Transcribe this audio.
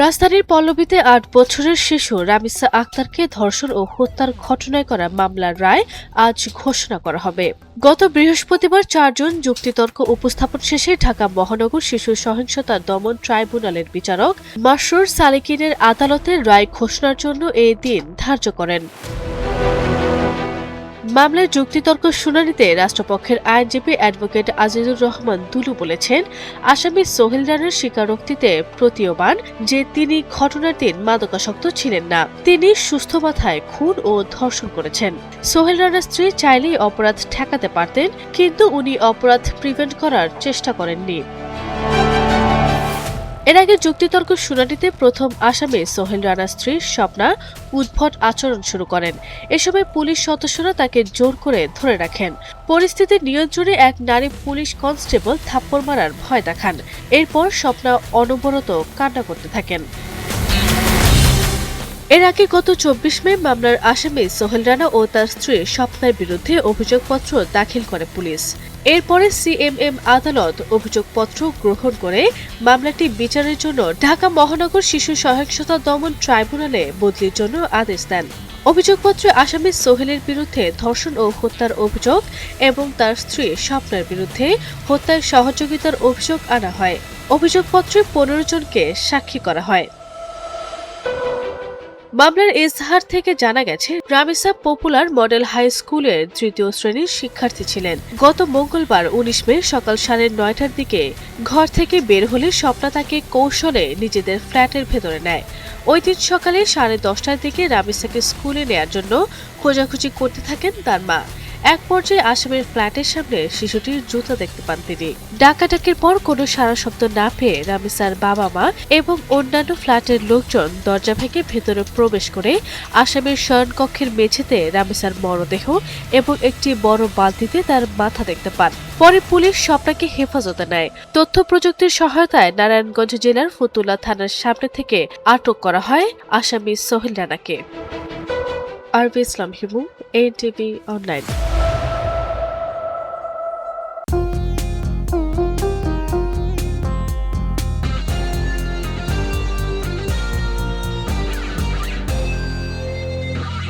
রাজধানীর পল্লবীতে ৮ বছরের শিশু রামিসা আক্তারকে ধর্ষণ ও হত্যার ঘটনায় করা মামলার রায় আজ ঘোষণা করা হবে। গত বৃহস্পতিবার ৪ জন যুক্তিতর্ক উপস্থাপন শেষে ঢাকা মহানগর শিশু সহিংসতা দমন ট্রাইব্যুনালের বিচারক মাসরুর সালেকিনের আদালতের রায় ঘোষণার জন্য এই দিন ধার্য করেন। মামলার যুক্তিতর্ক শুনানিতে রাষ্ট্রপক্ষের আইনজীবী অ্যাডভোকেট আজিজুর রহমান দুলু বলেছেন, আসামি সোহেল রানার স্বীকারোক্তিতে প্রতীয়মান যে তিনি ঘটনার দিন মাদকাসক্ত ছিলেন না। তিনি সুস্থ মাথায় খুন ও ধর্ষণ করেছেন। সোহেল রানার স্ত্রী চাইলেই অপরাধ ঠেকাতে পারতেন, কিন্তু উনি অপরাধ প্রিভেন্ট করার চেষ্টা করেননি। এর আগে যুক্তিতর্ক শুনানিতে প্রথম আসামি সোহেল রানার স্ত্রী স্বপ্না উদ্ভট আচরণ শুরু করেন। এ সময় পুলিশ সদস্যরা তাকে জোর করে ধরে রাখেন। পরিস্থিতি নিয়ন্ত্রণে এক নারী পুলিশ কনস্টেবল থাপ্পড় মারার ভয় দেখান। এরপর স্বপ্না অনবরত কান্না করতে থাকেন। এর আগে গত ২৪ মে মামলার আসামি সোহেল রানা ও তার স্ত্রী স্বপ্নার বিরুদ্ধে অভিযোগপত্র দাখিল করে পুলিশ। এরপরে সিএমএম আদালত অভিযোগপত্র গ্রহণ করে মামলাটি বিচারের জন্য ঢাকা মহানগর শিশু সহিংসতা দমন ট্রাইব্যুনালে বদলির জন্য আদেশ দেন। অভিযোগপত্রে আসামি সোহেলের বিরুদ্ধে ধর্ষণ ও হত্যার অভিযোগ এবং তার স্ত্রী স্বপ্নার বিরুদ্ধে হত্যায় সহযোগিতার অভিযোগ আনা হয়। অভিযোগপত্রে ১৫ জনকে সাক্ষী করা হয়। মামলার এজাহার থেকে জানা গেছে, রামিসা পপুলার মডেল হাই স্কুলের ৩য় শ্রেণীর শিক্ষার্থী ছিলেন। গত মঙ্গলবার ১৯ মে সকাল ৯:৩০টার দিকে ঘর থেকে বের হলে স্বপ্না তাকে কৌশলে নিজেদের ফ্ল্যাটের ভেতরে নেয়। ওই দিন সকালে ১০:৩০টার দিকে রামিসাকে স্কুলে নেয়ার জন্য খোঁজাখুঁজি করতে থাকেন তার মা। এক পর্যায়ে আসামির ফ্ল্যাটের সামনে শিশুটির জুতা দেখতে পান তিনি। ডাকাডাকির পর কোনো সাড়া শব্দ না পেয়ে রামিসার বাবা মা এবং অন্যান্য ফ্ল্যাটের লোকজন দরজা ভেঙে ভেতরে প্রবেশ করে আসামির শয়নকক্ষের মেঝেতে রামিসার মরদেহ এবং একটি বড় বালতিতে তার মাথা দেখতে পান। পরে পুলিশ স্বপ্নাকে হেফাজতে নেয়। তথ্য প্রযুক্তির সহায়তায় নারায়ণগঞ্জ জেলার ফতুল্লা থানার সামনে থেকে আটক করা হয় আসামি সোহেল রানাকে। আরবি ইসলাম হিমু, এনটিভি অনলাইন।